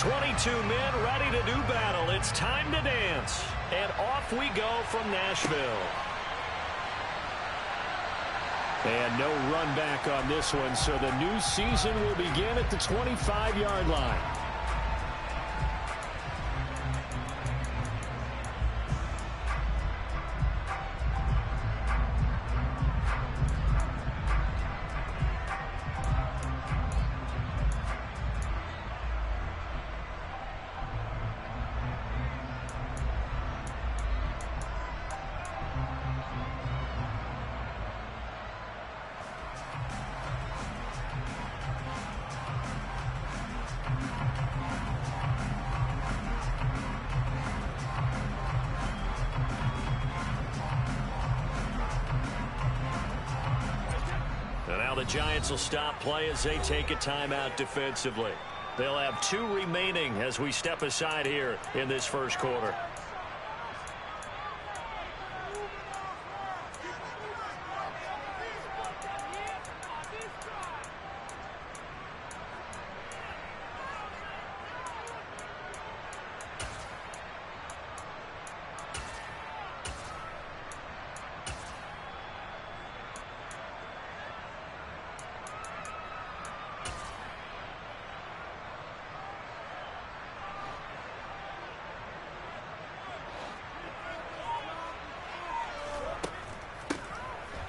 22 men ready to do battle. It's time to dance. And off we go from Nashville. And no run back on this one, so the new season will begin at the 25-yard line. The Giants will stop play as they take a timeout defensively. They'll have 2 remaining as we step aside here in this first quarter.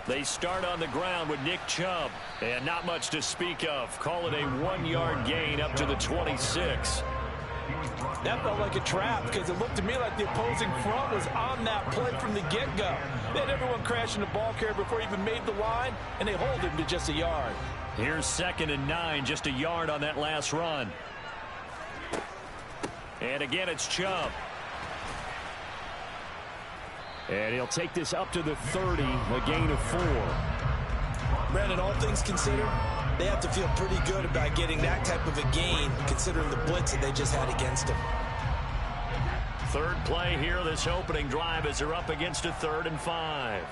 They start on the ground with Nick Chubb. And not much to speak of. Call it a 1-yard gain up to the 26. That felt like a trap because it looked to me like the opposing front was on that play from the get-go. They had everyone crashing the ball carrier before he even made the line, and they hold him to just a yard. Here's 2nd and 9, just a yard on that last run. And again, it's Chubb. And he'll take this up to the 30, a gain of 4. Brandon, all things considered, they have to feel pretty good about getting that type of a gain, considering the blitz that they just had against them. Third play here, this opening drive, as they're up against a 3rd and 5.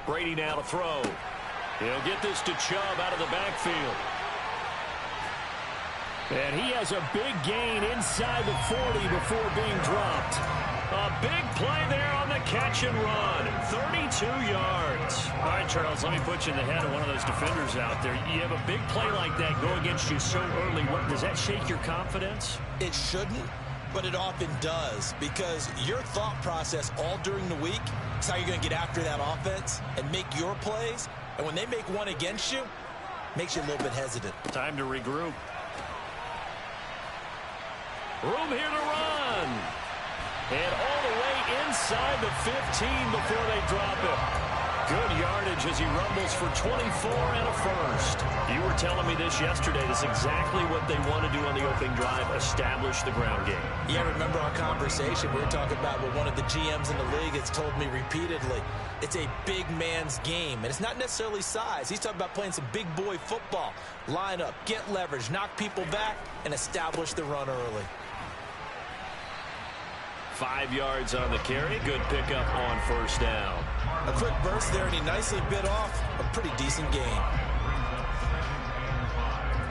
Brady now to throw. He'll get this to Chubb out of the backfield. And he has a big gain inside the 40 before being dropped. A big play there on the catch and run. 32 yards. All right, Charles, let me put you in the head of one of those defenders out there. You have a big play like that go against you so early. Does that shake your confidence? It shouldn't, but it often does, because your thought process all during the week is how you're going to get after that offense and make your plays. And when they make one against you, it makes you a little bit hesitant. Time to regroup. Room here to run. And all the way inside the 15 before they drop it. Good yardage as he rumbles for 24 and a first. You were telling me this yesterday. This is exactly what they want to do on the opening drive, establish the ground game. Yeah, remember our conversation. We were talking about what one of the GMs in the league has told me repeatedly. It's a big man's game, and it's not necessarily size. He's talking about playing some big boy football. Line up, get leverage, knock people back, and establish the run early. 5 yards on the carry. Good pickup on first down. A quick burst there, and he nicely bit off a pretty decent gain.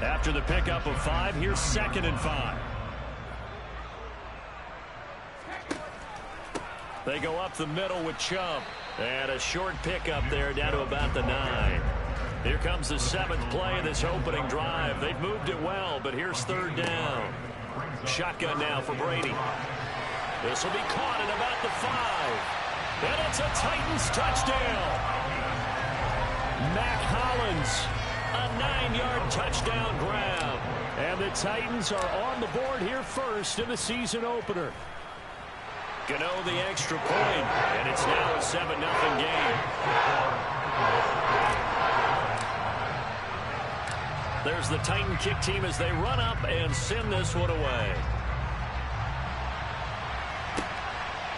After the pickup of 5, here's 2nd and 5. They go up the middle with Chubb. And a short pickup there down to about the 9. Here comes the 7th play of this opening drive. They've moved it well, but here's 3rd down. Shotgun now for Brady. This will be caught at about the 5. And it's a Titans touchdown. Mac Hollins, a 9-yard touchdown grab. And the Titans are on the board here first in the season opener. Gano the extra point, and it's now a 7-0 game. There's the Titan kick team as they run up and send this one away.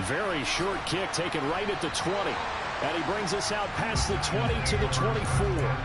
Very short kick taken right at the 20. And he brings us out past the 20 to the 24.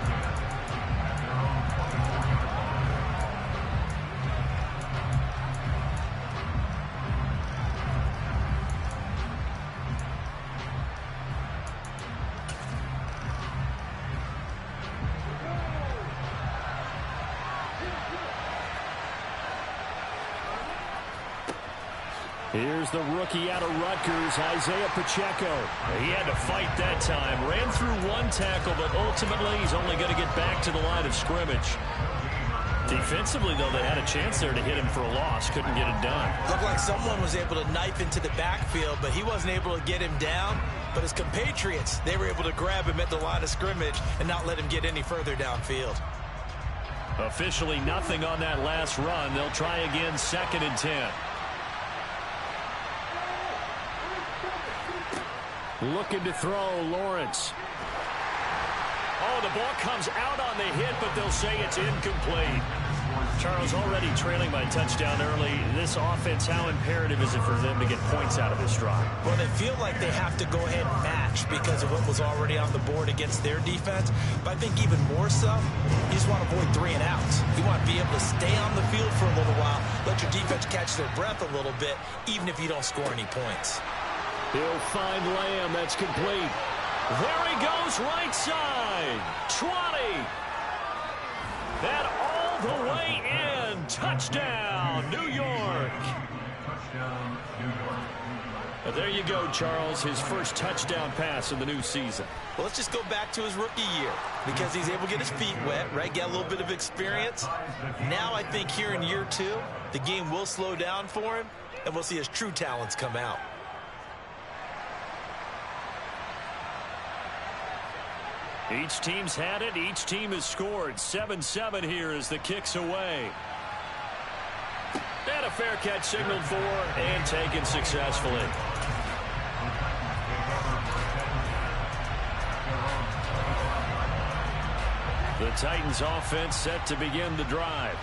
Here's the rookie out of Rutgers, Isaiah Pacheco. He had to fight that time. Ran through one tackle, but ultimately he's only going to get back to the line of scrimmage. Defensively, though, they had a chance there to hit him for a loss. Couldn't get it done. Looked like someone was able to knife into the backfield, but he wasn't able to get him down. But his compatriots, they were able to grab him at the line of scrimmage and not let him get any further downfield. Officially nothing on that last run. They'll try again, 2nd and 10. Looking to throw, Lawrence. Oh, the ball comes out on the hit, but they'll say it's incomplete. Charles, already trailing by a touchdown early. This offense, how imperative is it for them to get points out of this drive? Well, they feel like they have to go ahead and match because of what was already on the board against their defense. But I think even more so, you just want to avoid 3 and outs. You want to be able to stay on the field for a little while, let your defense catch their breath a little bit, even if you don't score any points. He'll find Lamb. That's complete. There he goes, right side. 20. That all the way in. Touchdown, New York. But there you go, Charles. His first touchdown pass of the new season. Well, let's just go back to his rookie year because he's able to get his feet wet, right? Get a little bit of experience. Now I think here in year 2, the game will slow down for him, and we'll see his true talents come out. Each team's had it. Each team has scored. 7-7 here as the kick's away. And a fair catch signaled for and taken successfully. The Titans offense set to begin the drive.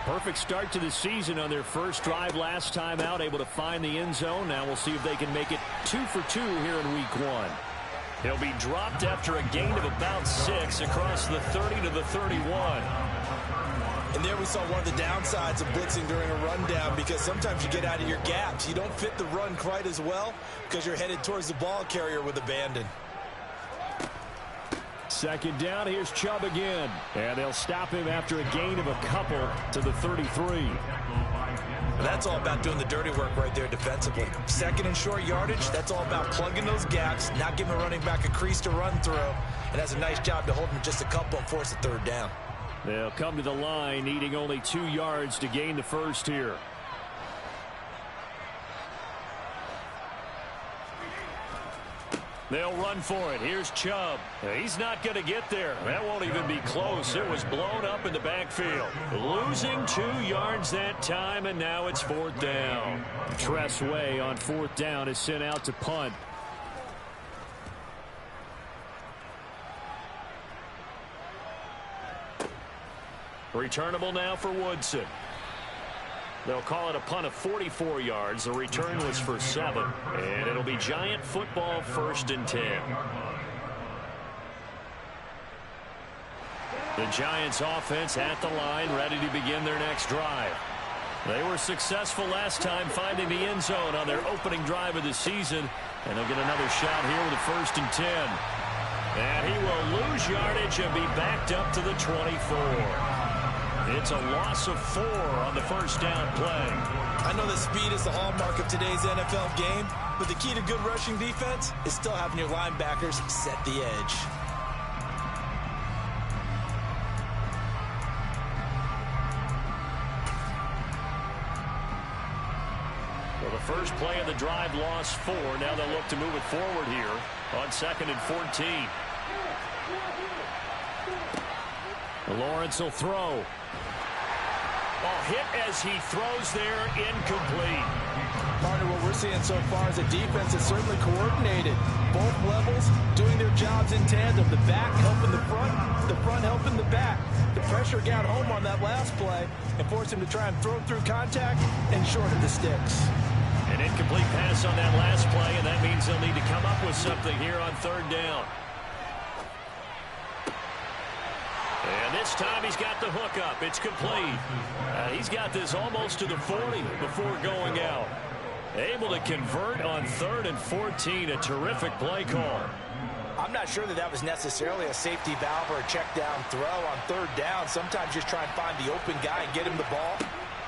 Perfect start to the season on their first drive last time out, able to find the end zone. Now we'll see if they can make it 2 for 2 here in week 1. He'll be dropped after a gain of about 6 across the 30 to the 31. And there we saw one of the downsides of blitzing during a rundown because sometimes you get out of your gaps. You don't fit the run quite as well because you're headed towards the ball carrier with abandon. 2nd down, here's Chubb again. And they'll stop him after a gain of a couple to the 33. That's all about doing the dirty work right there defensively. 2nd and short yardage, that's all about plugging those gaps, not giving the running back a crease to run through. And that's a nice job to hold him just a couple and force a 3rd down. They'll come to the line, needing only 2 yards to gain the first here. They'll run for it. Here's Chubb. He's not going to get there. That won't even be close. It was blown up in the backfield. Losing 2 yards that time, and now it's 4th down. Tress Way on 4th down is sent out to punt. Returnable now for Woodson. They'll call it a punt of 44 yards. The return was for 7. And it'll be Giant football, 1st and 10. The Giants offense at the line, ready to begin their next drive. They were successful last time finding the end zone on their opening drive of the season. And they'll get another shot here with a 1st and 10. And he will lose yardage and be backed up to the 24. It's a loss of 4 on the 1st down play. I know that speed is the hallmark of today's NFL game, but the key to good rushing defense is still having your linebackers set the edge. Well, the first play of the drive lost 4. Now they'll look to move it forward here on 2nd and 14. Lawrence will throw. Hit as he throws there, incomplete. Partner, what we're seeing so far is a defense that's certainly coordinated. Both levels doing their jobs in tandem. The back helping the front helping the back. The pressure got home on that last play and forced him to try and throw through contact and shorten the sticks. An incomplete pass on that last play, and that means they'll need to come up with something here on 3rd down. And this time he's got the hook up. It's complete. He's got this almost to the 40 before going out. Able to convert on 3rd and 14. A terrific play call. I'm not sure that was necessarily a safety valve or a check down throw on 3rd down. Sometimes just try and find the open guy and get him the ball.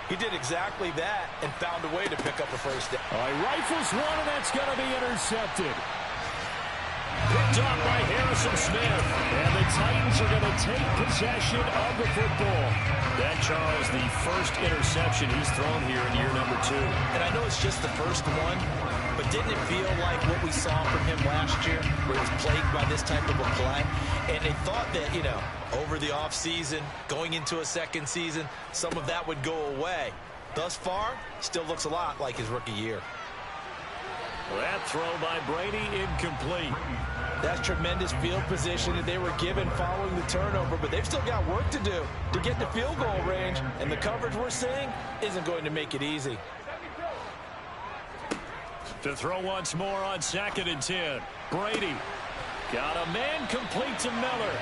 He did exactly that and found a way to pick up a first down. He rifles one, and that's going to be intercepted. Picked off by Harrison Smith. And the Titans are going to take possession of the football. That, Charles, the first interception he's thrown here in year number 2. And I know it's just the first one, but didn't it feel like what we saw from him last year, where he was plagued by this type of a play? And they thought that, over the offseason, going into a second season, some of that would go away. Thus far, still looks a lot like his rookie year. That throw by Brady incomplete. That's tremendous field position that they were given following the turnover, but they've still got work to do to get to field goal range, and the coverage we're seeing isn't going to make it easy. To throw once more on 2nd and 10. Brady got a man complete to Miller.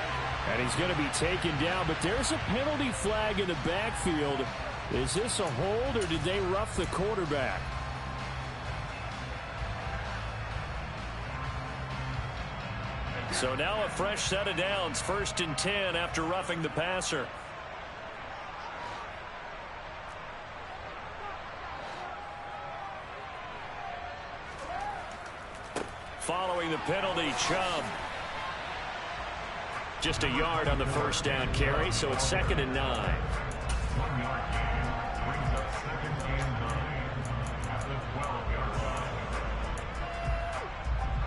And he's going to be taken down, but there's a penalty flag in the backfield. Is this a hold, or did they rough the quarterback? So now a fresh set of downs, 1st and 10 after roughing the passer. Following the penalty, Chubb. Just a yard on the first down carry, so it's 2nd and 9.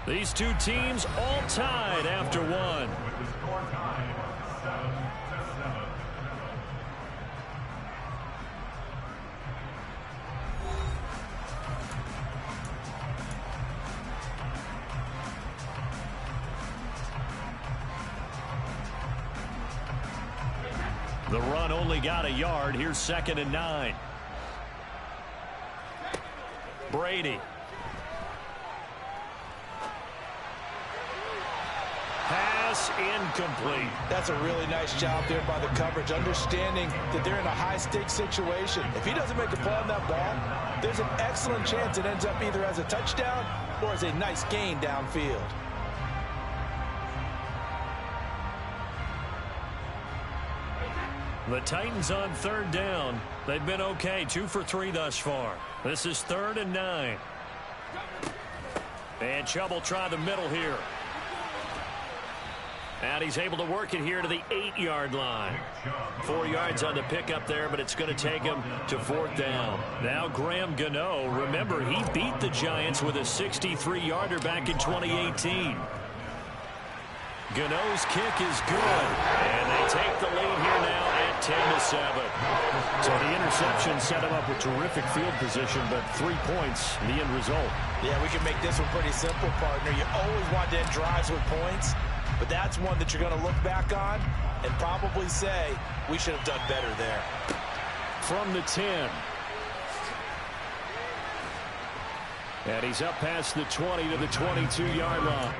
These two teams all tied after one. The run only got a yard. Here's 2nd and 9. Brady. Pass incomplete. That's a really nice job there by the coverage, understanding that they're in a high-stakes situation. If he doesn't make a play on that ball, there's an excellent chance it ends up either as a touchdown or as a nice gain downfield. The Titans on 3rd down. They've been okay, 2 for 3 thus far. This is 3rd and 9. And Chubb will try the middle here. And he's able to work it here to the 8-yard line. 4 yards on the pickup there, but it's going to take him to 4th down. Now Graham Gano, remember, he beat the Giants with a 63-yarder back in 2018. Gano's kick is good, and they take the lead here now at 10-7. So the interception set him up with terrific field position, but 3 points, the end result. Yeah, we can make this one pretty simple, partner. You always want to end drives with points, but that's one that you're going to look back on and probably say, we should have done better there. From the 10. And he's up past the 20 to the 22-yard line.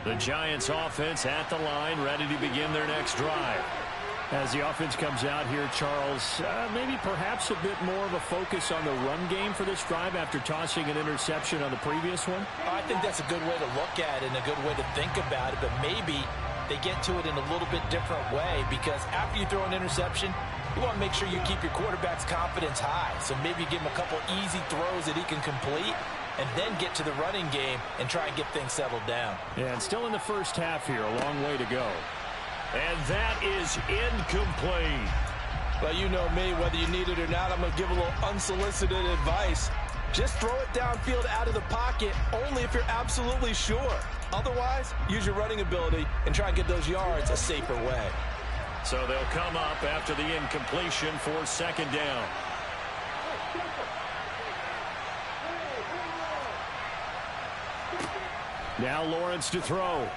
The Giants offense at the line, ready to begin their next drive. As the offense comes out here, Charles, maybe perhaps a bit more of a focus on the run game for this drive after tossing an interception on the previous one? I think that's a good way to look at it and a good way to think about it, but maybe they get to it in a little bit different way, because after you throw an interception, you want to make sure you keep your quarterback's confidence high. So maybe give him a couple easy throws that he can complete, and then get to the running game and try and get things settled down. Yeah, and still in the first half here, a long way to go. And that is incomplete. Well, you know me, whether you need it or not, I'm going to give a little unsolicited advice. Just throw it downfield out of the pocket only if you're absolutely sure. Otherwise, use your running ability and try and get those yards a safer way. So they'll come up after the incompletion for second down. Now Lawrence to throw.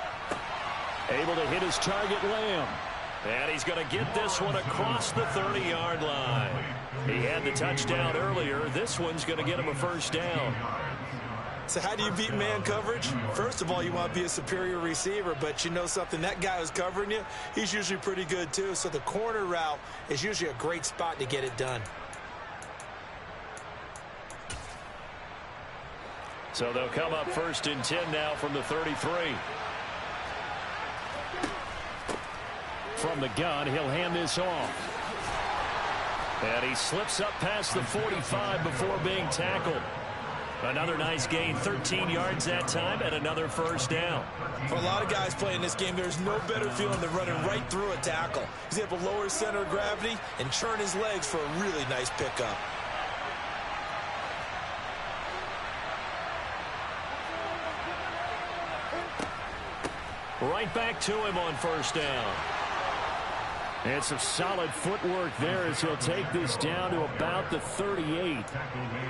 Able to hit his target, Lamb. And he's going to get this one across the 30-yard line. He had the touchdown earlier. This one's going to get him a first down. So how do you beat man coverage? First of all, you want to be a superior receiver, but you know something, that guy who's covering you, he's usually pretty good too. So the corner route is usually a great spot to get it done. So they'll come up 1st and 10 now from the 33. From the gun, he'll hand this off. And he slips up past the 45 before being tackled. Another nice gain, 13 yards that time, and another first down. For a lot of guys playing this game, there's no better feeling than running right through a tackle. He's able to lower his center of gravity and churn his legs for a really nice pickup. Right back to him on first down. And some solid footwork there as he'll take this down to about the 38.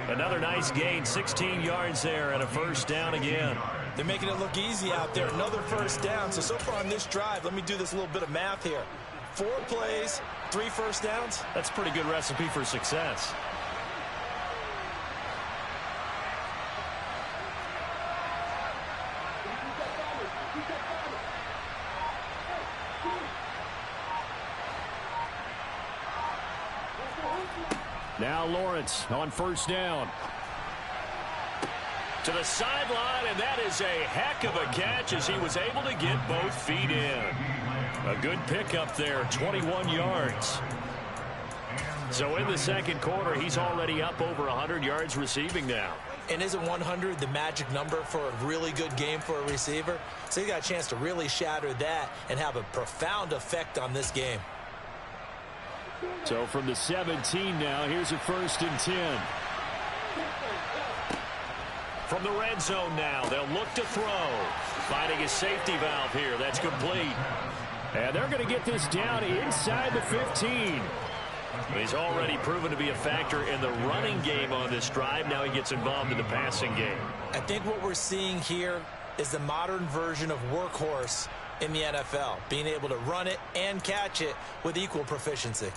Another nice gain, 16 yards there and a first down again. They're making it look easy out there. Another first down. So far on this drive, let me do this little bit of math here. 4 plays, 3 first downs. That's a pretty good recipe for success. Now Lawrence on first down. To the sideline, and that is a heck of a catch as he was able to get both feet in. A good pickup there, 21 yards. So in the second quarter, he's already up over 100 yards receiving now. And isn't 100 the magic number for a really good game for a receiver? So he got a chance to really shatter that and have a profound effect on this game. So from the 17 now, here's a 1st and 10. From the red zone now, they'll look to throw. Finding a safety valve here. That's complete. And they're going to get this down inside the 15. He's already proven to be a factor in the running game on this drive. Now he gets involved in the passing game. I think what we're seeing here is the modern version of workhorse in the NFL, being able to run it and catch it with equal proficiency.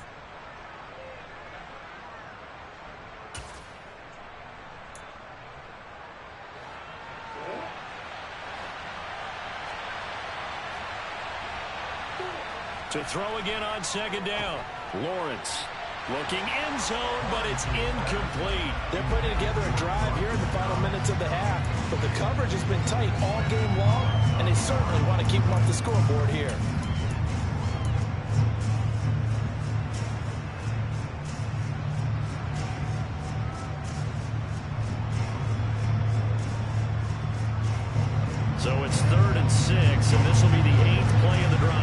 To throw again on second down. Lawrence looking end zone, but it's incomplete. They're putting together a drive here in the final minutes of the half, but the coverage has been tight all game long, and they certainly want to keep them off the scoreboard here. So it's 3rd and 6, and this will be the 8th play of the drive.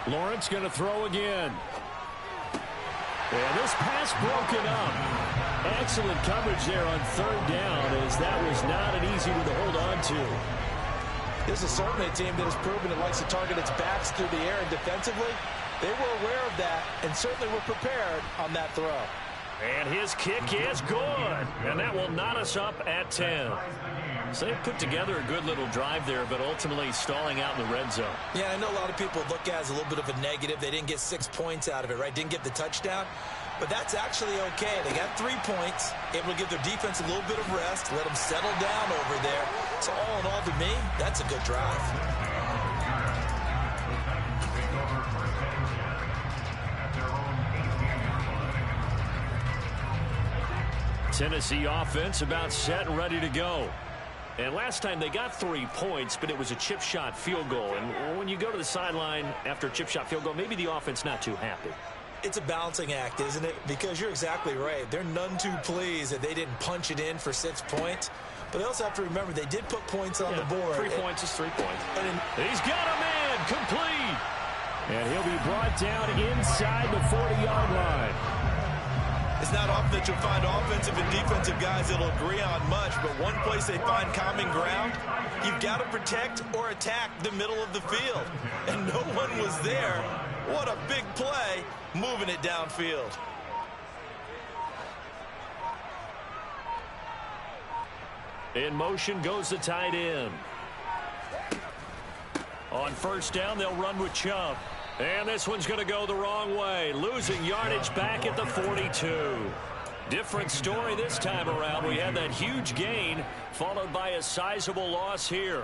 Lawrence going to throw again. And this pass broken up. Excellent coverage there on 3rd down, as that was not an easy one to hold on to. This is certainly a team that has proven it likes to target its backs through the air, and defensively, they were aware of that and certainly were prepared on that throw. And his kick is good. And that will knot us up at 10. So they put together a good little drive there, but ultimately stalling out in the red zone. Yeah, I know a lot of people look at it as a little bit of a negative. They didn't get 6 points out of it, right? Didn't get the touchdown. But that's actually okay. They got 3 points, able to give their defense a little bit of rest, let them settle down over there. So all in all, to me, that's a good drive. Tennessee offense about set and ready to go. And last time they got 3 points, but it was a chip shot field goal. And when you go to the sideline after a chip shot field goal, maybe the offense not too happy. It's a balancing act, isn't it? Because you're exactly right. They're none too pleased that they didn't punch it in for 6 points. But they also have to remember they did put points on the board. 3 points is 3 points. He's got a man complete. And he'll be brought down inside the 40-yard line. It's not often that you'll find offensive and defensive guys that'll agree on much, but one place they find common ground, you've got to protect or attack the middle of the field. And no one was there. What a big play, moving it downfield. In motion goes the tight end. On first down, they'll run with Chubb. And this one's going to go the wrong way. Losing yardage back at the 42. Different story this time around. We had that huge gain followed by a sizable loss here.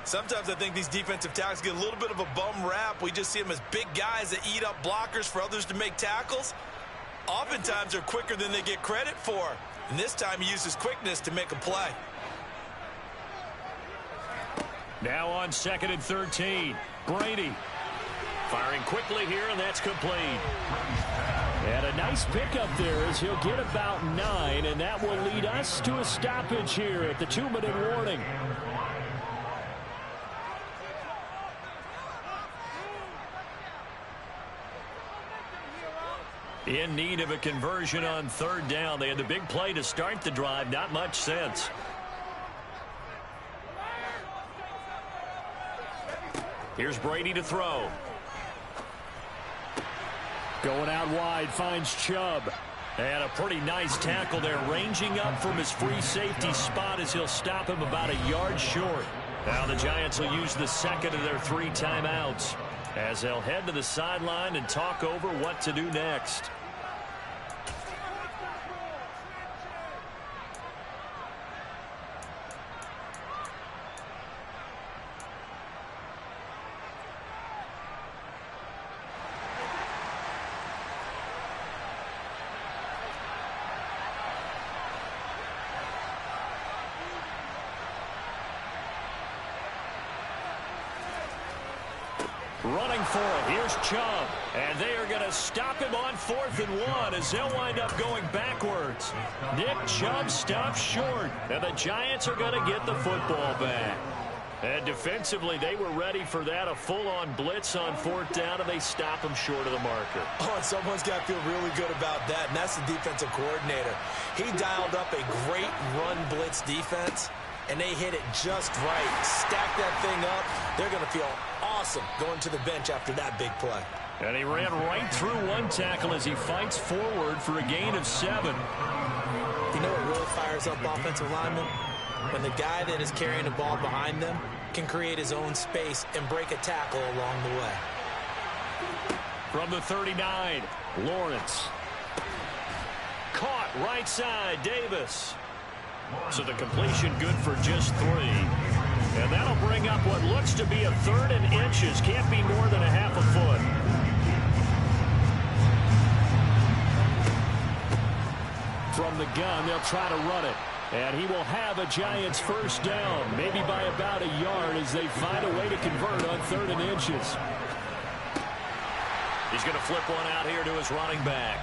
Sometimes I think these defensive tackles get a little bit of a bum rap. We just see them as big guys that eat up blockers for others to make tackles. Oftentimes they're quicker than they get credit for. And this time he uses quickness to make a play. Now on 2nd and 13. Brady firing quickly here, and that's complete. And a nice pickup there as he'll get about 9, and that will lead us to a stoppage here at the 2-minute warning. In need of a conversion on 3rd down. They had the big play to start the drive. Not much sense. Here's Brady to throw. Going out wide, finds Chubb. And a pretty nice tackle there, ranging up from his free safety spot as he'll stop him about a yard short. Now the Giants will use the second of their 3 timeouts as they'll head to the sideline and talk over what to do next. Running for it. Here's Chubb. And they are going to stop him on 4th and 1 as they'll wind up going backwards. Nick Chubb stops short. And the Giants are going to get the football back. And defensively, they were ready for that. A full-on blitz on 4th down, and they stop him short of the marker. Oh, and someone's got to feel really good about that, and that's the defensive coordinator. He dialed up a great run blitz defense, and they hit it just right. Stack that thing up. They're going to feel awesome going to the bench after that big play. And he ran right through one tackle as he fights forward for a gain of 7. You know what really fires up offensive linemen? When the guy that is carrying the ball behind them can create his own space and break a tackle along the way. From the 39, Lawrence. Caught right side, Davis. So the completion good for just 3. And that'll bring up what looks to be a 3rd and inches. Can't be more than a half a foot. From the gun, they'll try to run it. And he will have a Giants first down, maybe by about a yard as they find a way to convert on 3rd and inches. He's going to flip one out here to his running back.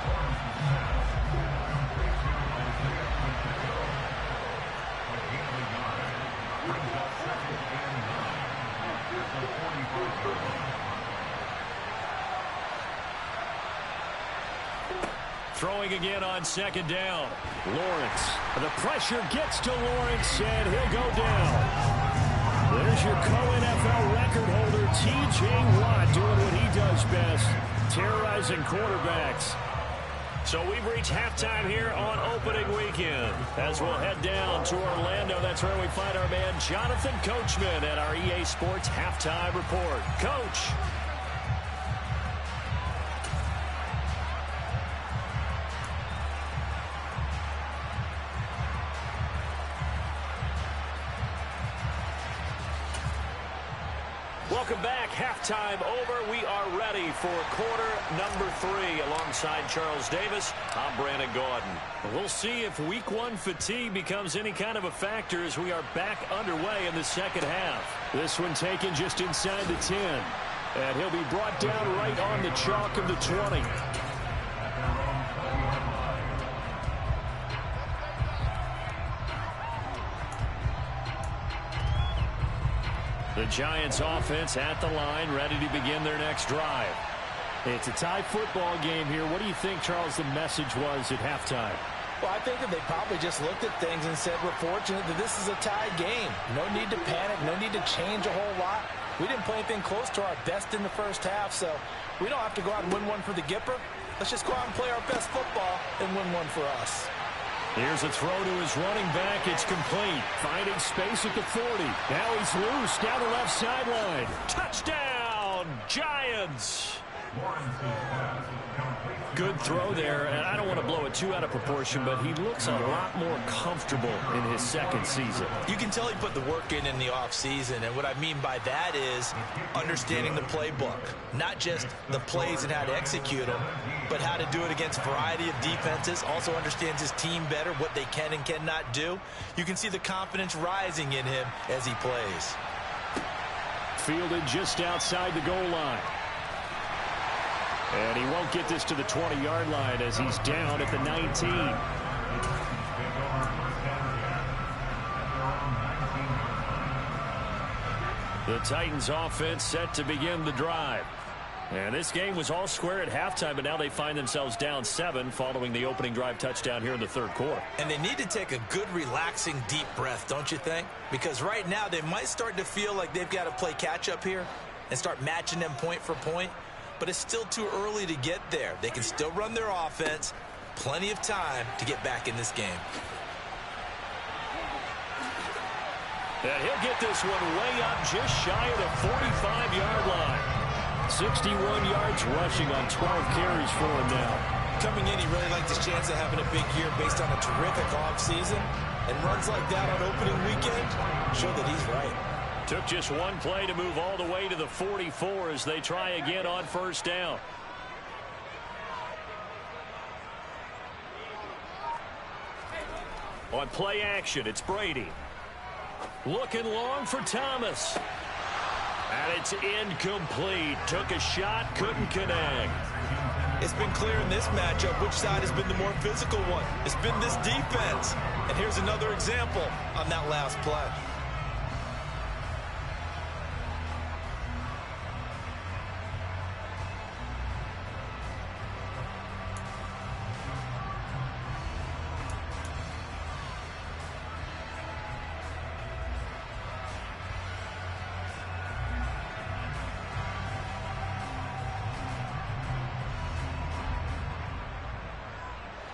Throwing again on 2nd down. Lawrence. The pressure gets to Lawrence, and he'll go down. There's your co-NFL record holder, T.J. Watt, doing what he does best, terrorizing quarterbacks. So we've reached halftime here on opening weekend. As we'll head down to Orlando, that's where we find our man Jonathan Coachman at our EA Sports Halftime Report. Coach. Welcome back. Halftime over. We are ready for quarter number 3. Alongside Charles Davis, I'm Brandon Gaudin. We'll see if week 1 fatigue becomes any kind of a factor as we are back underway in the second half. This one taken just inside the 10. And he'll be brought down right on the chalk of the 20. The Giants offense at the line, ready to begin their next drive. It's a tie football game here. What do you think, Charles, the message was at halftime? Well, I think that they probably just looked at things and said, we're fortunate that this is a tie game. No need to panic, no need to change a whole lot. We didn't play anything close to our best in the first half, so we don't have to go out and win one for the Gipper. Let's just go out and play our best football and win one for us. Here's a throw to his running back. It's complete. Finding space at the 40. Now he's loose down the left sideline. Touchdown, Giants! Good throw there, and I don't want to blow it too out of proportion, but he looks a lot more comfortable in his second season. You can tell he put the work in the offseason, and what I mean by that is understanding the playbook. Not just the plays and how to execute them, but how to do it against a variety of defenses. Also understands his team better, what they can and cannot do. You can see the confidence rising in him as he plays. Fielded just outside the goal line. And he won't get this to the 20-yard line as he's down at the 19. The Titans offense set to begin the drive. And this game was all square at halftime, but now they find themselves down 7 following the opening drive touchdown here in the third quarter. And they need to take a good, relaxing, deep breath, don't you think? Because right now they might start to feel like they've got to play catch-up here and start matching them point for point. But it's still too early to get there. They can still run their offense. Plenty of time to get back in this game. And he'll get this one way up just shy of the 45-yard line. 61 yards rushing on 12 carries for him now. Coming in, he really liked his chance of having a big year based on a terrific offseason. And runs like that on opening weekend show that he's right. Took just one play to move all the way to the 44 as they try again on first down. On play action, it's Brady. Looking long for Thomas. And it's incomplete. Took a shot, couldn't connect. It's been clear in this matchup which side has been the more physical one. It's been this defense. And here's another example on that last play.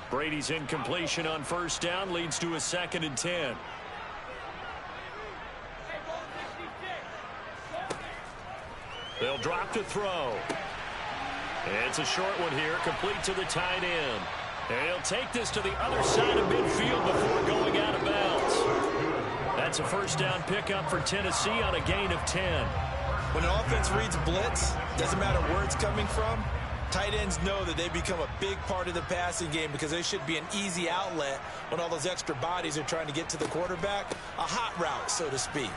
Brady's incompletion on first down leads to a 2nd and 10. They'll drop to throw. It's a short one here, complete to the tight end. And he'll take this to the other side of midfield before going out of bounds. That's a first down pickup for Tennessee on a gain of 10. When an offense reads blitz, doesn't matter where it's coming from, tight ends know that they become a big part of the passing game because they should be an easy outlet when all those extra bodies are trying to get to the quarterback. A hot route, so to speak.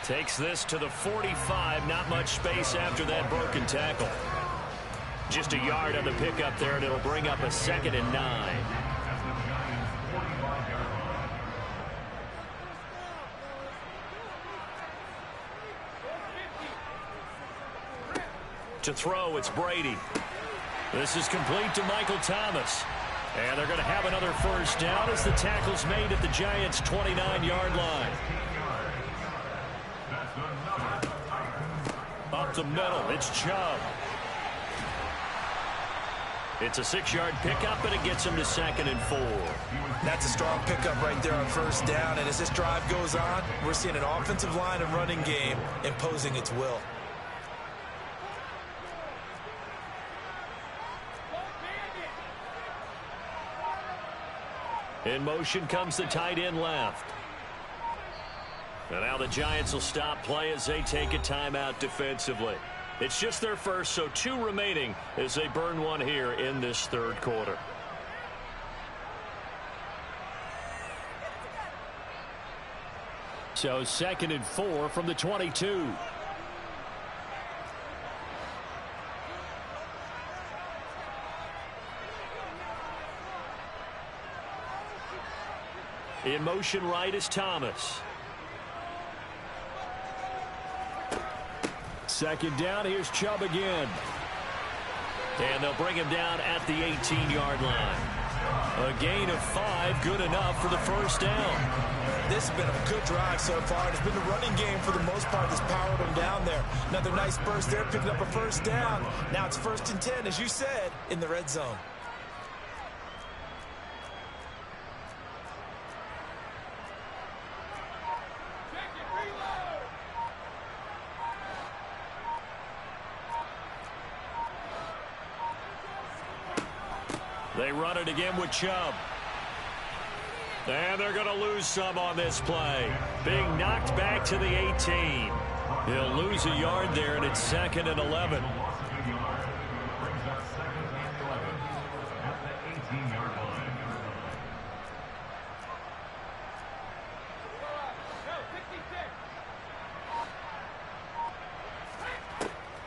Takes this to the 45. Not much space after that broken tackle. Just a yard on the pickup there, and it'll bring up a 2nd and 9. To throw, it's Brady. This is complete to Michael Thomas. And they're going to have another first down as the tackle's made at the Giants' 29-yard line. Up the middle, it's Chubb. It's a 6-yard pickup, and it gets him to 2nd and 4. That's a strong pickup right there on first down. And as this drive goes on, we're seeing an offensive line and running game imposing its will. In motion comes the tight end left. And now the Giants will stop play as they take a timeout defensively. It's just their first, so 2 remaining as they burn one here in this third quarter. So 2nd and 4 from the 22. In motion right is Thomas. 2nd down, here's Chubb again. And they'll bring him down at the 18-yard line. A gain of 5, good enough for the first down. This has been a good drive so far. It's been the running game for the most part that's powered them down there. Another nice burst there, picking up a first down. Now it's 1st and 10, as you said, in the red zone. They run it again with Chubb. And they're going to lose some on this play. Being knocked back to the 18. He'll lose a yard there, and it's 2nd and 11.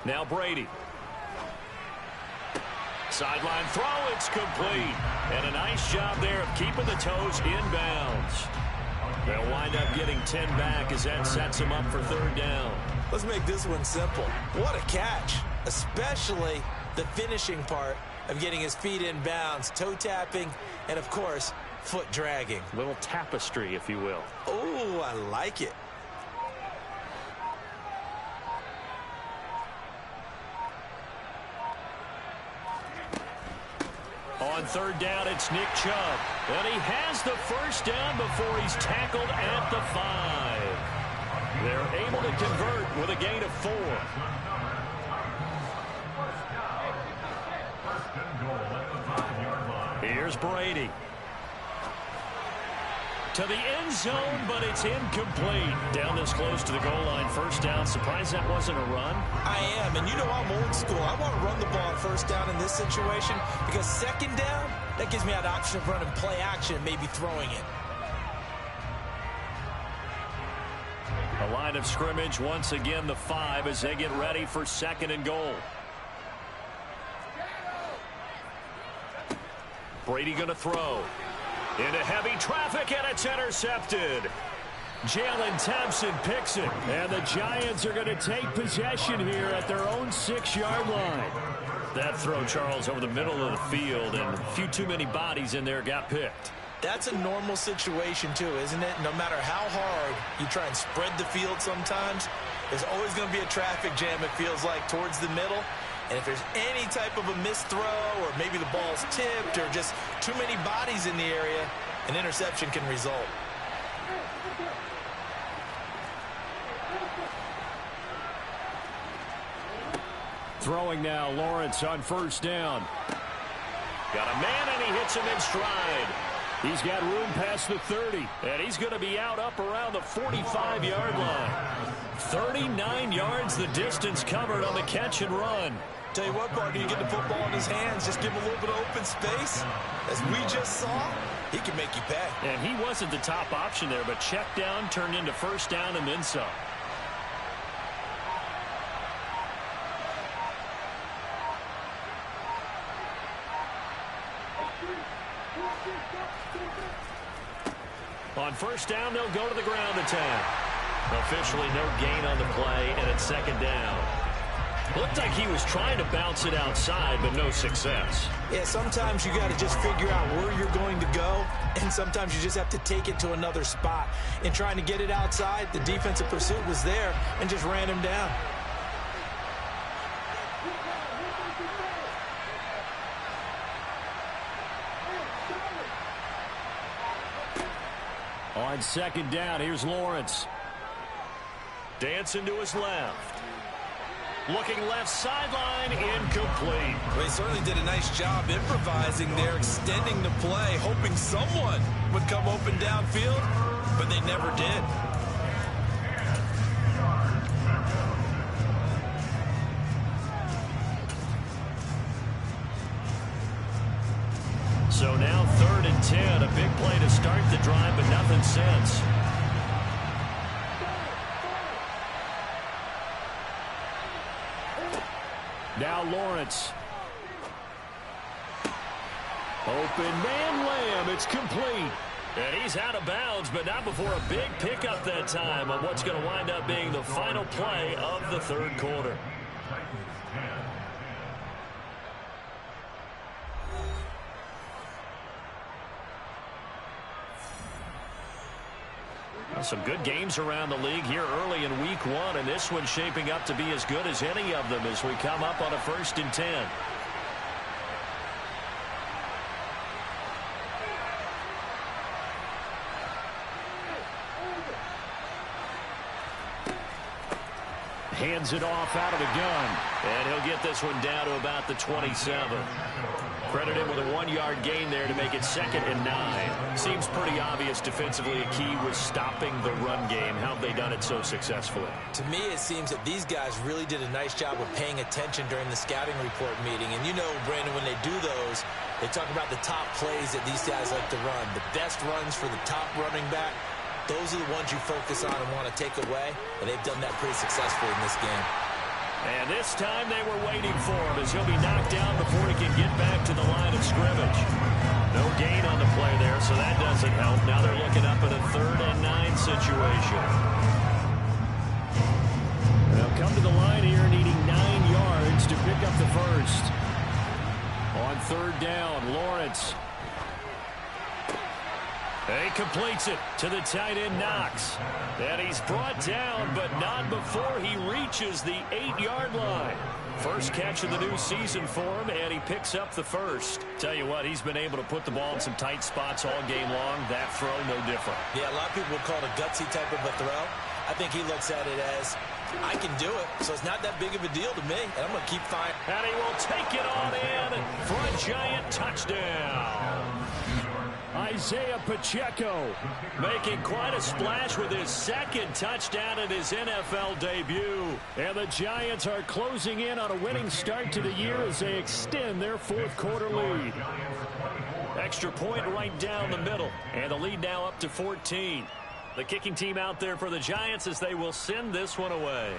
Now Brady. Sideline throw, it's complete. And a nice job there of keeping the toes inbounds. They'll wind up getting 10 back as that sets them up for 3rd down. Let's make this one simple. What a catch, especially the finishing part of getting his feet in bounds, toe tapping, and, of course, foot dragging. Little tapestry, if you will. Oh, I like it. On 3rd down, it's Nick Chubb. And he has the first down before he's tackled at the 5. They're able to convert with a gain of 4. Here's Brady. To the end zone, but it's incomplete. Down this close to the goal line, 1st down. Surprised that wasn't a run? I am, and you know I'm old school. I want to run the ball on 1st down in this situation because 2nd down, that gives me that option of running play action, maybe throwing it. A line of scrimmage, once again the 5 as they get ready for 2nd and goal. Brady going to throw. Into heavy traffic, and it's intercepted. Jalen Thompson picks it, and the Giants are going to take possession here at their own 6-yard line. That throw, Charles, over the middle of the field, and a few too many bodies in there got picked. That's a normal situation, too, isn't it? No matter how hard you try and spread the field sometimes, there's always going to be a traffic jam, it feels like, towards the middle. And if there's any type of a missed throw or maybe the ball's tipped or just too many bodies in the area, an interception can result. Throwing now, Lawrence on 1st down. Got a man, and he hits him in stride. He's got room past the 30, and he's going to be out up around the 45-yard line. 39 yards the distance covered on the catch and run. Tell you what, partner, you get the football in his hands, just give him a little bit of open space. As we just saw, he can make you pay. And he wasn't the top option there, but check down turned into 1st down and then some. On 1st down, they'll go to the ground attack. Officially no gain on the play, and it's 2nd down. Looked like he was trying to bounce it outside, but no success. Yeah, sometimes you got to just figure out where you're going to go, and sometimes you just have to take it to another spot. In trying to get it outside, the defensive pursuit was there and just ran him down. On 2nd down, here's Lawrence. Dancing to his left. Looking left sideline, incomplete. Well, he certainly did a nice job improvising there, extending the play, hoping someone would come open downfield, but they never did. So now 3rd and 10, a big play to start the drive, but nothing since. Now Lawrence. Open man, Lamb. It's complete. And he's out of bounds, but not before a big pickup that time on what's going to wind up being the final play of the 3rd quarter. Some good games around the league here early in week 1, and this one's shaping up to be as good as any of them as we come up on a 1st and 10. Hands it off out of the gun, and he'll get this one down to about the 27. Credited with a 1-yard gain there to make it 2nd and 9. Seems pretty obvious defensively a key was stopping the run game. How have they done it so successfully? To me, it seems that these guys really did a nice job of paying attention during the scouting report meeting. And you know, Brandon, when they do those, they talk about the top plays that these guys like to run. The best runs for the top running back. Those are the ones you focus on and want to take away, and they've done that pretty successfully in this game. And this time they were waiting for him as he'll be knocked down before he can get back to the line of scrimmage. No gain on the play there, so that doesn't help. Now they're looking up at a 3rd and 9 situation. They'll come to the line here needing 9 yards to pick up the first. On 3rd down, Lawrence. He completes it to the tight end, Knox. And he's brought down, but not before he reaches the 8-yard line. First catch of the new season for him, and he picks up the first. Tell you what, he's been able to put the ball in some tight spots all game long. That throw, no different. Yeah, a lot of people would call it a gutsy type of a throw. I think he looks at it as, I can do it, so it's not that big of a deal to me, and I'm going to keep firing. And he will take it on in for a giant touchdown. Isaiah Pacheco making quite a splash with his 2nd touchdown in his NFL debut. And the Giants are closing in on a winning start to the year as they extend their 4th quarter lead. Extra point right down the middle. And the lead now up to 14. The kicking team out there for the Giants as they will send this one away.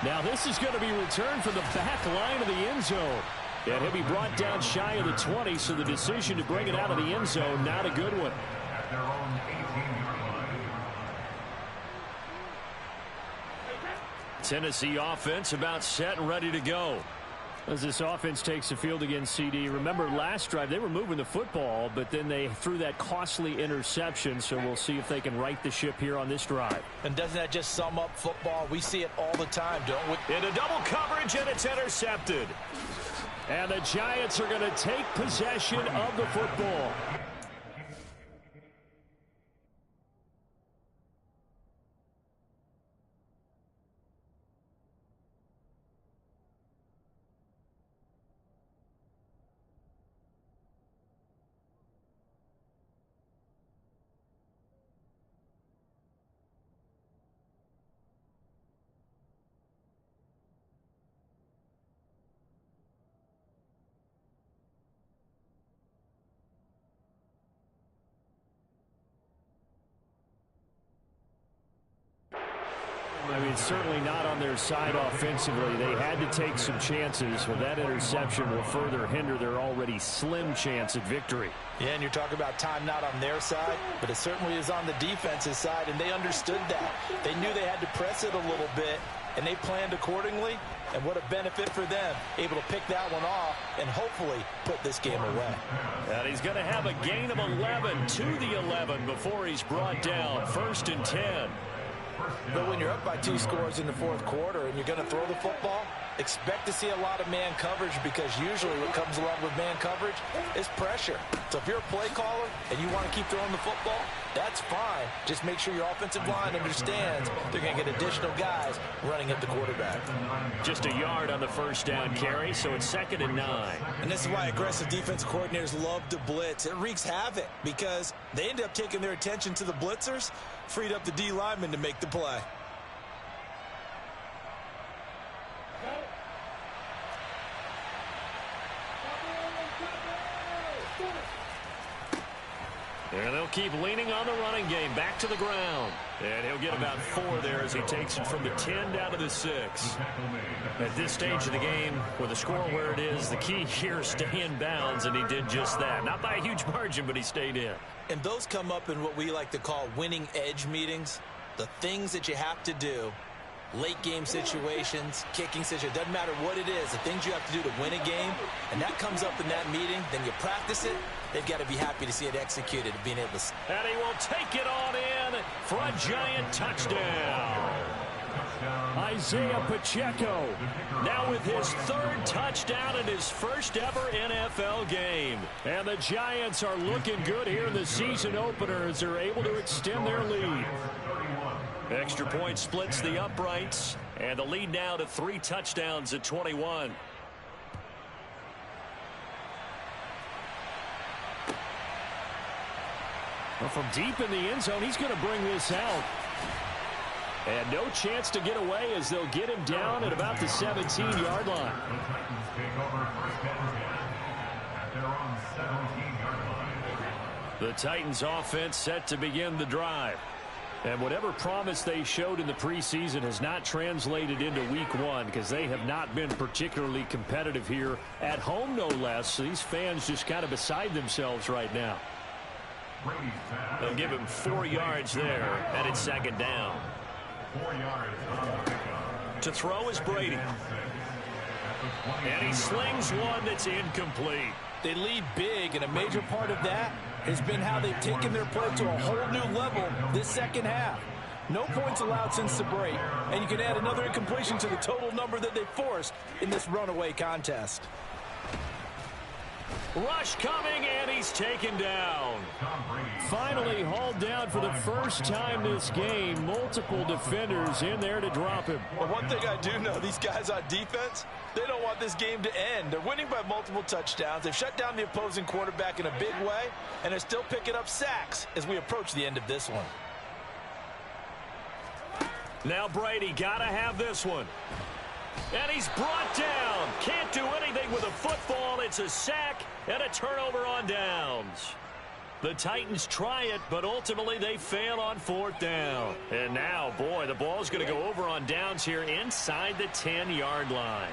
Now this is going to be returned from the back line of the end zone. And he'll be brought down shy of the 20, so the decision to bring it out of the end zone, not a good one. Tennessee offense about set and ready to go. As this offense takes the field against CD. Remember last drive they were moving the football, but then they threw that costly interception, so we'll see if they can right the ship here on this drive. And doesn't that just sum up football? We see it all the time, don't we? Into double coverage, and it's intercepted. And the Giants are going to take possession of the football. I mean, certainly not on their side offensively. They had to take some chances. Well, that interception will further hinder their already slim chance at victory. Yeah, and you're talking about time not on their side, but it certainly is on the defense's side, and they understood that. They knew they had to press it a little bit, and they planned accordingly, and what a benefit for them, able to pick that one off and hopefully put this game away. And he's going to have a gain of 11 to the 11 before he's brought down. 1st and 10. But when you're up by 2 scores in the 4th quarter and you're going to throw the football, expect to see a lot of man coverage, because usually what comes along with man coverage is pressure. So if you're a play caller and you want to keep throwing the football, that's fine. Just make sure your offensive line understands they're going to get additional guys running at the quarterback. Just a yard on the 1st down carry, so it's 2nd and 9. And this is why aggressive defense coordinators love to blitz. It wreaks havoc because they end up taking their attention to the blitzers, freed up the D lineman to make the play. And they'll keep leaning on the running game back to the ground. And he'll get about 4 there as he takes it from the 10 down to the 6. At this stage of the game, with the score where it is, the key here is stay in bounds, and he did just that. Not by a huge margin, but he stayed in. And those come up in what we like to call winning edge meetings. The things that you have to do, late game situations, kicking situations, doesn't matter what it is, the things you have to do to win a game, and that comes up in that meeting, then you practice it, they've got to be happy to see it executed and being able to. And he will take it on in for a giant touchdown. Isaiah Pacheco now with his third touchdown in his first ever NFL game. And the Giants are looking good here in the season opener as they're able to extend their lead. Extra point splits the uprights, and the lead now to 3 touchdowns at 21. Well, from deep in the end zone, he's going to bring this out. And no chance to get away as they'll get him down at about the 17-yard line. The Titans offense set to begin the drive. And whatever promise they showed in the preseason has not translated into week 1 because they have not been particularly competitive here at home, no less. So these fans just kind of beside themselves right now. They'll give him 4 yards there, and it's second down. 4 yards. To throw is Brady. And he slings one that's incomplete. They lead big, and a major part of that has been how they've taken their play to a whole new level this second half. No points allowed since the break, and you can add another incompletion to the total number that they forced in this runaway contest. Rush coming, and he's taken down. Finally hauled down for the first time this game. Multiple defenders in there to drop him. Well, one thing I do know, these guys on defense, they don't want this game to end. They're winning by multiple touchdowns. They've shut down the opposing quarterback in a big way, and they're still picking up sacks as we approach the end of this one. Now Brady got to have this one. And he's brought down. Can't do anything with a football. It's a sack and a turnover on downs. The Titans try it, but ultimately they fail on 4th down. And now, boy, the ball's going to go over on downs here inside the 10-yard line.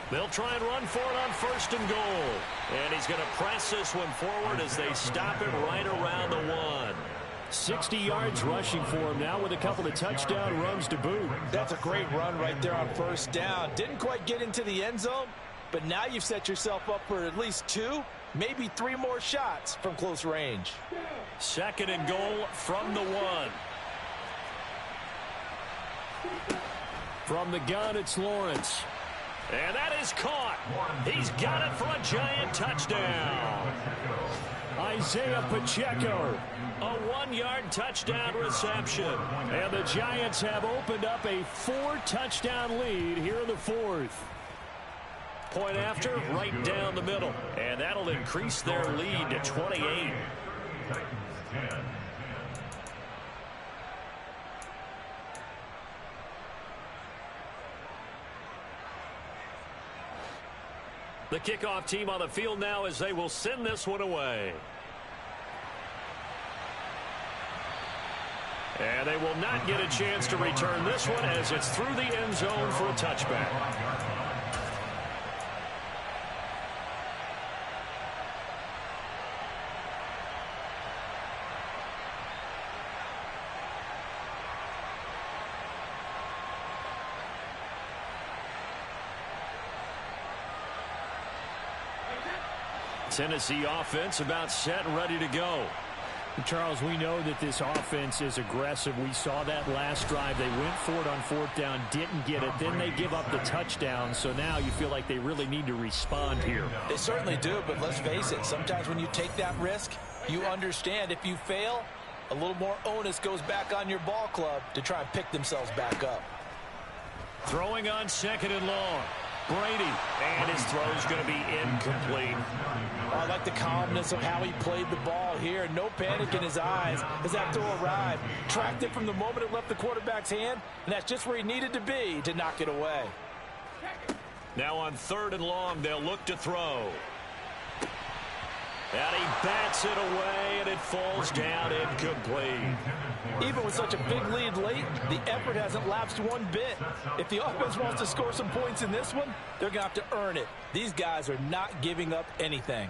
They'll try and run for it on 1st and goal. And he's going to press this one forward as they stop it right around the 1. 60 yards rushing for him now with a couple of touchdown runs to boot. That's a great run right there on 1st down. Didn't quite get into the end zone, but now you've set yourself up for at least 2, maybe 3 more shots from close range. 2nd and goal from the 1. From the gun, it's Lawrence. And that is caught. He's got it for a giant touchdown. Isaiah Pacheco. A 1-yard touchdown reception. And the Giants have opened up a 4-touchdown lead here in the 4th. Point after, right down the middle. And that'll increase their lead to 28. The kickoff team on the field now as they will send this one away. And they will not get a chance to return this one as it's through the end zone for a touchback. Tennessee offense about set and ready to go. Charles, we know that this offense is aggressive. We saw that last drive. They went for it on 4th down, didn't get it. Then they give up the touchdown. So now you feel like they really need to respond here. They certainly do, but let's face it. Sometimes when you take that risk, you understand if you fail, a little more onus goes back on your ball club to try and pick themselves back up. Throwing on 2nd and long. Brady, and his throw's going to be incomplete. I like the calmness of how he played the ball here. No panic in his eyes as that throw arrived. Tracked it from the moment it left the quarterback's hand, and that's just where he needed to be to knock it away. Now on 3rd and long, they'll look to throw. And he bats it away, and it falls down incomplete. Even with such a big lead late, the effort hasn't lapsed one bit. If the offense wants to score some points in this one, they're going to have to earn it. These guys are not giving up anything.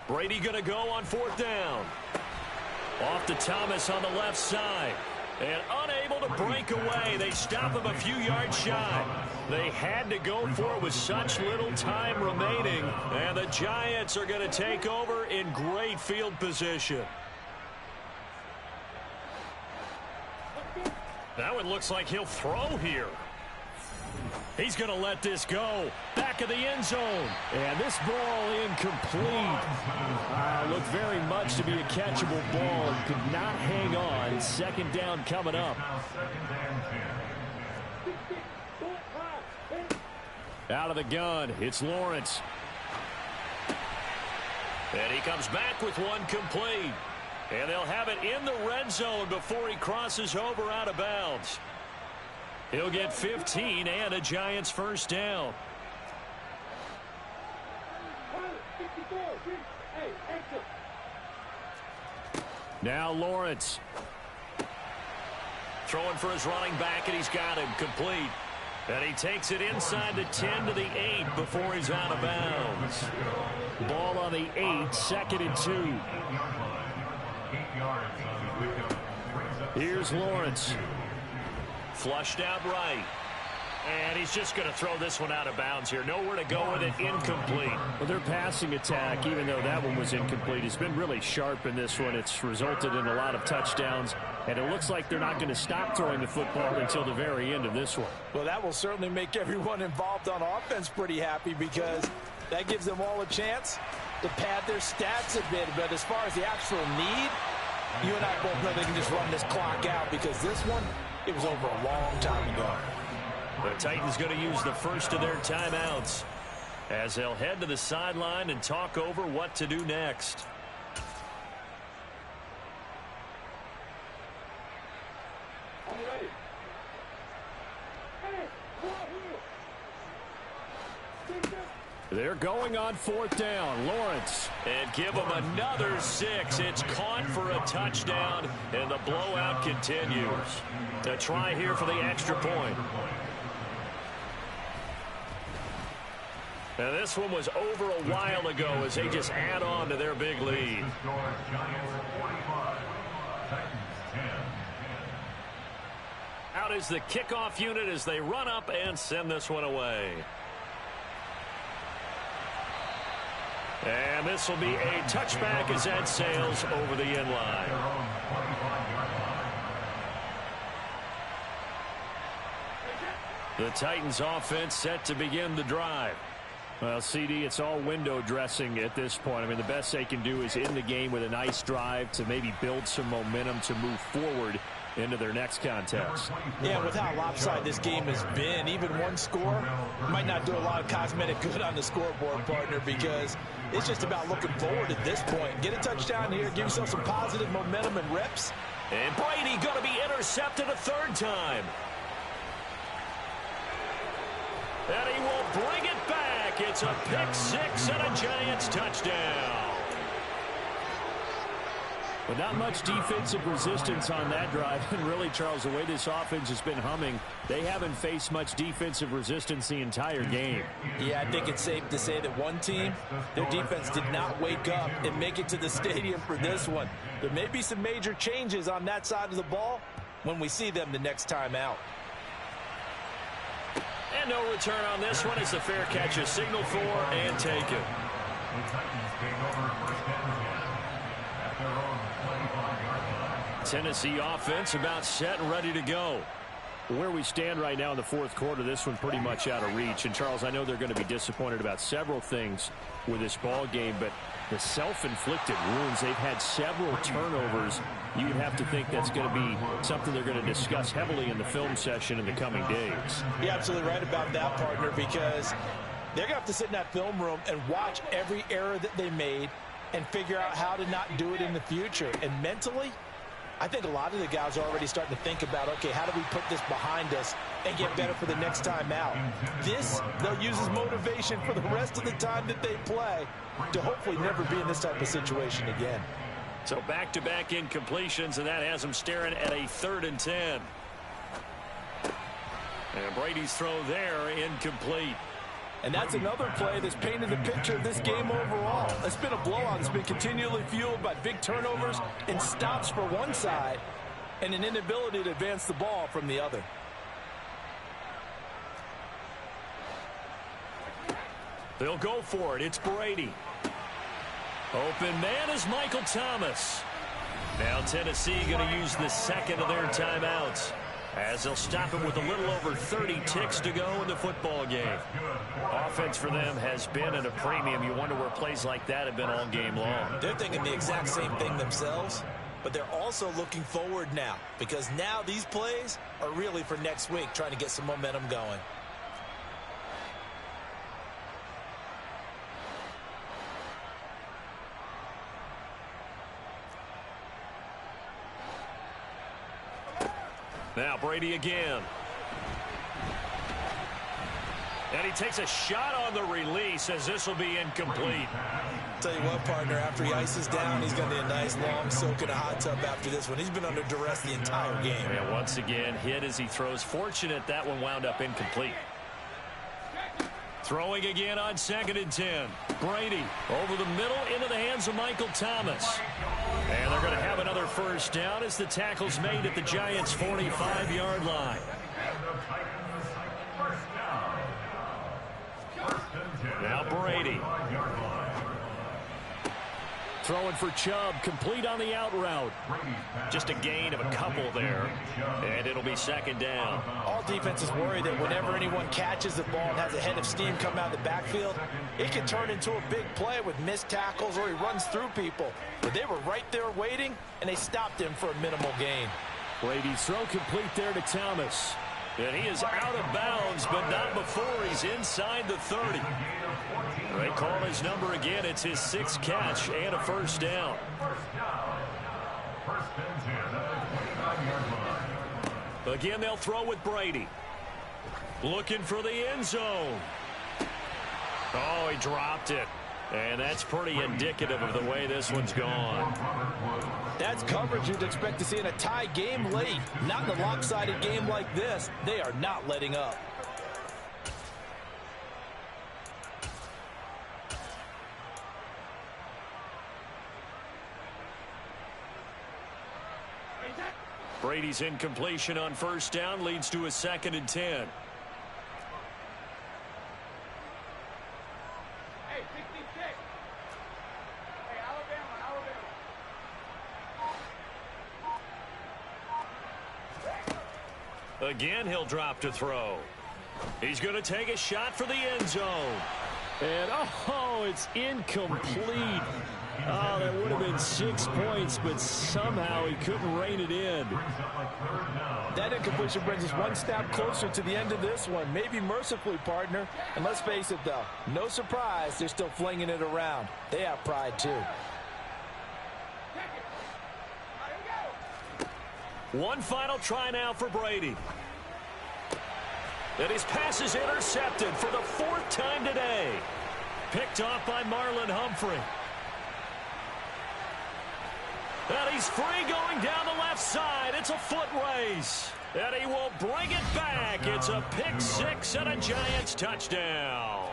Brady going to go on 4th down. Off to Thomas on the left side. And unable to break away. They stop him a few yards shy. They had to go for it with such little time remaining. And the Giants are going to take over in great field position. That one looks like he'll throw here. He's going to let this go. Back of the end zone. And this ball incomplete. Looked very much to be a catchable ball. Could not hang on. Second down coming up. Out of the gun, it's Lawrence. And he comes back with one complete. And they'll have it in the red zone before he crosses over out of bounds. He'll get 15 and a Giants first down. Now Lawrence. Throwing for his running back, and he's got him complete. And he takes it inside the 10 to the 8 before he's out of bounds. Ball on the 8, 2nd and 2. Here's Lawrence. Flushed out right. And he's just going to throw this one out of bounds here. Nowhere to go with it. Incomplete. Well, their passing attack, even though that one was incomplete, has been really sharp in this one. It's resulted in a lot of touchdowns. And it looks like they're not going to stop throwing the football until the very end of this one. Well, that will certainly make everyone involved on offense pretty happy, because that gives them all a chance to pad their stats a bit. But as far as the actual need, you and I both know they can just run this clock out, because this one, it was over a long time ago. The Titans going to use the first of their timeouts as they'll head to the sideline and talk over what to do next. They're going on 4th down. Lawrence. And give them another 6. It's caught for a touchdown, and the blowout continues. A try here for the extra point. And this one was over a while ago as they just add on to their big lead. Out is the kickoff unit as they run up and send this one away. And this will be a touchback as that sails over the end line. The Titans offense set to begin the drive. Well, CD, it's all window dressing at this point. I mean, the best they can do is end the game with a nice drive to maybe build some momentum to move forward into their next contest. Yeah, with how lopsided this game has been, even one score might not do a lot of cosmetic good on the scoreboard, partner, because it's just about looking forward at this point. Get a touchdown here, give yourself some positive momentum and reps. And Brady going to be intercepted a 3rd time. And he will bring it back. It's a pick 6 and a Giants touchdown. But not much defensive resistance on that drive. And really, Charles, the way this offense has been humming, they haven't faced much defensive resistance the entire game. Yeah, I think it's safe to say that one team, their defense did not wake up and make it to the stadium for this one. There may be some major changes on that side of the ball when we see them the next time out. And no return on this one. It's a fair catch, a signal for and taken. Tennessee offense about set and ready to go. Where we stand right now in the 4th quarter, this one pretty much out of reach. And, Charles, I know they're going to be disappointed about several things with this ball game, but the self-inflicted wounds, they've had several turnovers. You would have to think that's going to be something they're going to discuss heavily in the film session in the coming days. You're absolutely right about that, partner, because they're going to have to sit in that film room and watch every error that they made and figure out how to not do it in the future. And mentally, I think a lot of the guys are already starting to think about, okay, how do we put this behind us and get better for the next time out? This, they'll use as motivation for the rest of the time that they play to hopefully never be in this type of situation again. So back-to-back incompletions, and that has them staring at a 3rd and 10. And Brady's throw there incomplete. And that's another play that's painted the picture of this game overall. It's been a blowout. It's been continually fueled by big turnovers and stops for one side and an inability to advance the ball from the other. They'll go for it. It's Brady. Open man is Michael Thomas. Now Tennessee going to use the second of their timeouts, as they'll stop it with a little over 30 ticks to go in the football game. Offense for them has been at a premium. You wonder where plays like that have been all game long. They're thinking the exact same thing themselves, but they're also looking forward now, because now these plays are really for next week, trying to get some momentum going. Now Brady again. And he takes a shot on the release, as this will be incomplete. Tell you what, partner, after he ices down, he's going to need a nice long soak in a hot tub after this one. He's been under duress the entire game. And once again, hit as he throws. Fortunate that one wound up incomplete. Throwing again on 2nd and 10. Brady over the middle into the hands of Michael Thomas. And they're going to have another first down as the tackle's made at the Giants' 45-yard line. Now Brady. Throwing for Chubb, complete on the out route. Just a gain of a couple there, and it'll be 2nd down. All defenses worry that whenever anyone catches the ball and has a head of steam come out of the backfield, it can turn into a big play with missed tackles or he runs through people. But they were right there waiting, and they stopped him for a minimal gain. Brady's throw complete there to Thomas. And he is out of bounds, but not before he's inside the 30. They call his number again. It's his 6th catch and a first down. Again, they'll throw with Brady. Looking for the end zone. Oh, he dropped it. And that's pretty indicative of the way this one's gone. That's coverage you'd expect to see in a tie game late. Not in a lopsided game like this. They are not letting up. Brady's incompletion on first down leads to a 2nd and 10. Again, he'll drop to throw. He's going to take a shot for the end zone. And, oh, it's incomplete. Oh, that would have been 6 points, but somehow he couldn't rein it in. That incompletion brings us one step closer to the end of this one. Maybe mercifully, partner. And let's face it, though, no surprise, they're still flinging it around. They have pride, too. One final try now for Brady. And his pass is intercepted for the 4th time today. Picked off by Marlon Humphrey. And he's free going down the left side. It's a foot race. And he will bring it back. It's a pick 6 and a Giants touchdown.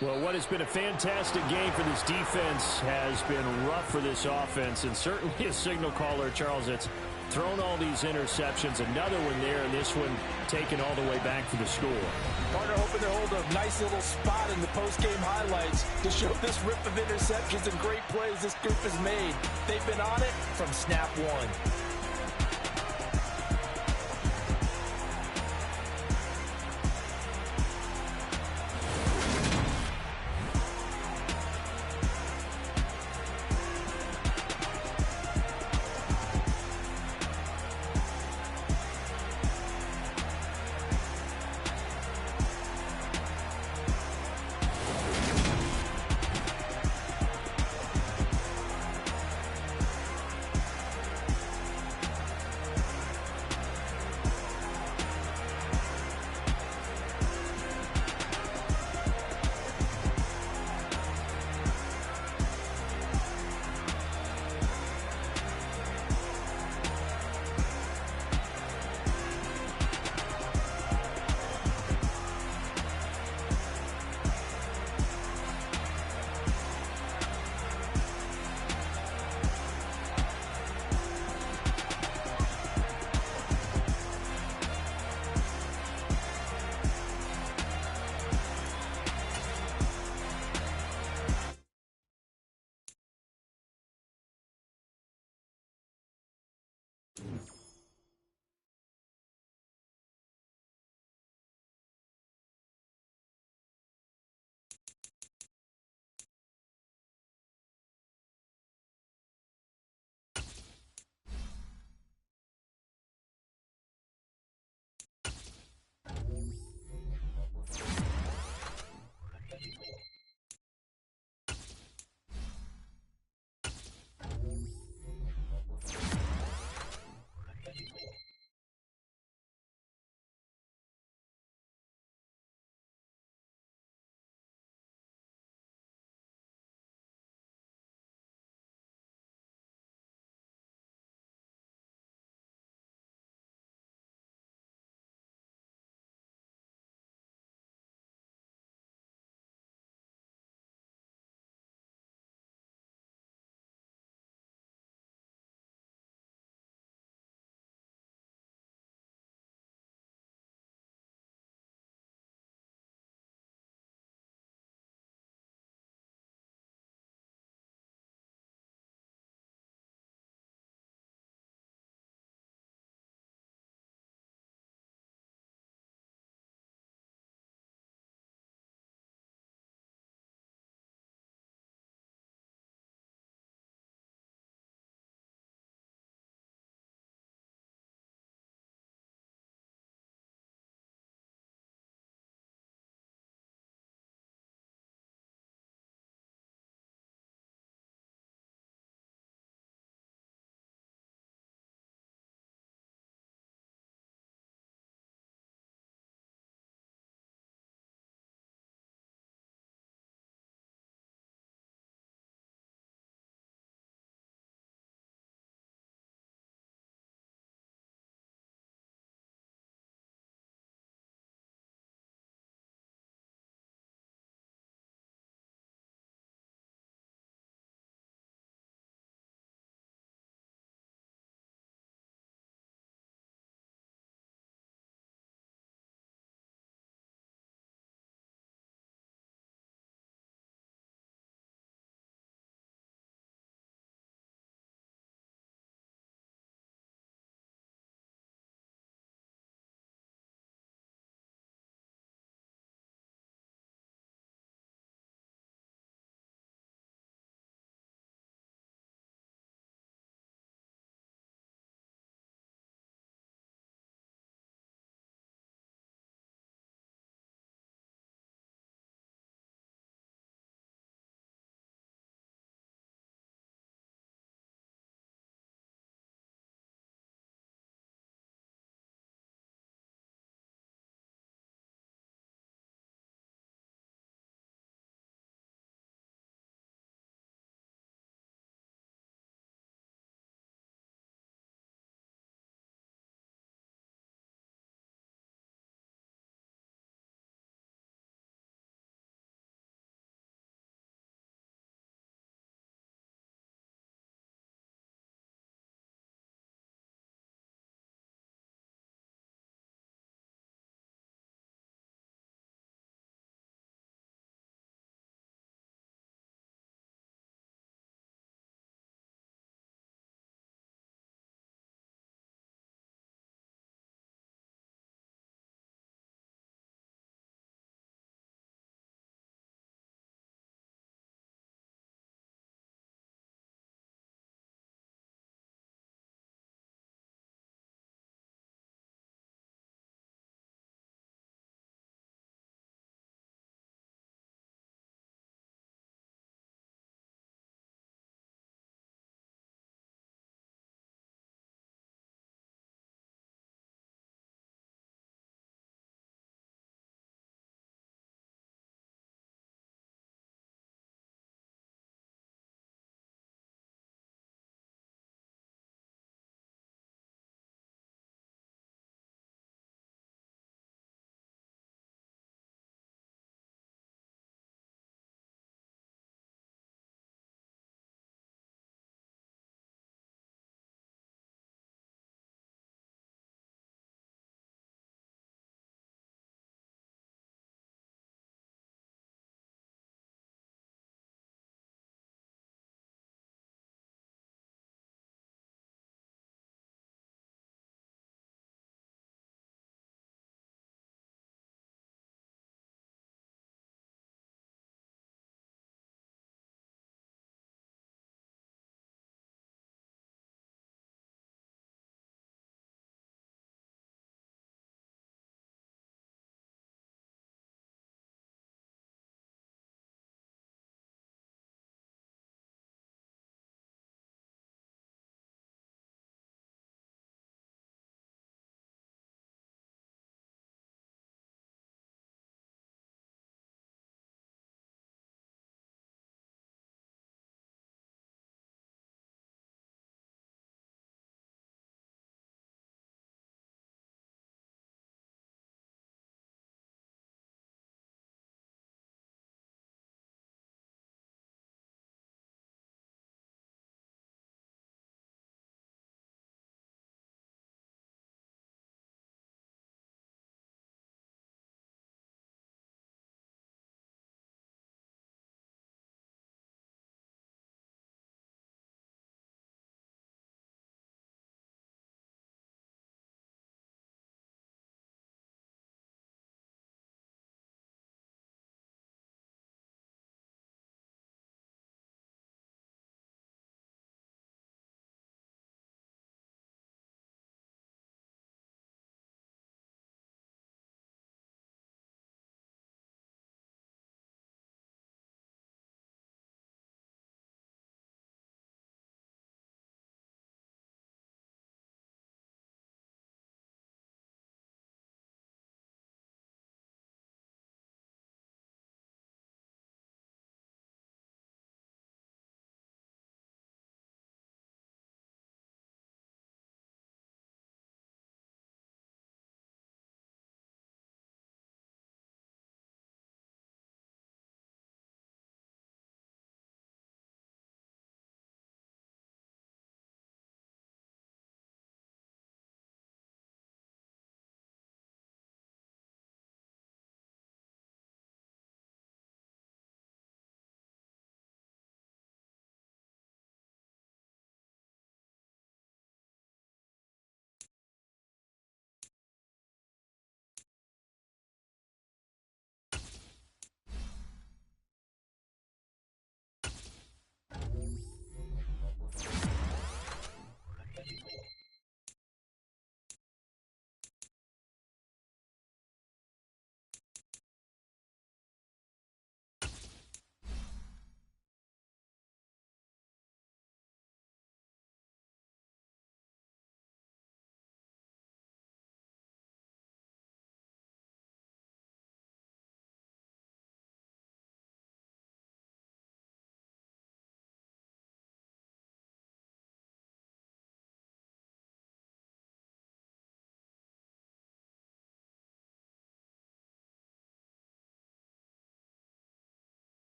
Well, what has been a fantastic game for this defense has been rough for this offense, and certainly a signal caller, Charles, that's thrown all these interceptions. Another one there, and this one taken all the way back for the score. Partner hoping to hold a nice little spot in the post-game highlights to show this rip of interceptions and great plays this group has made. They've been on it from snap one.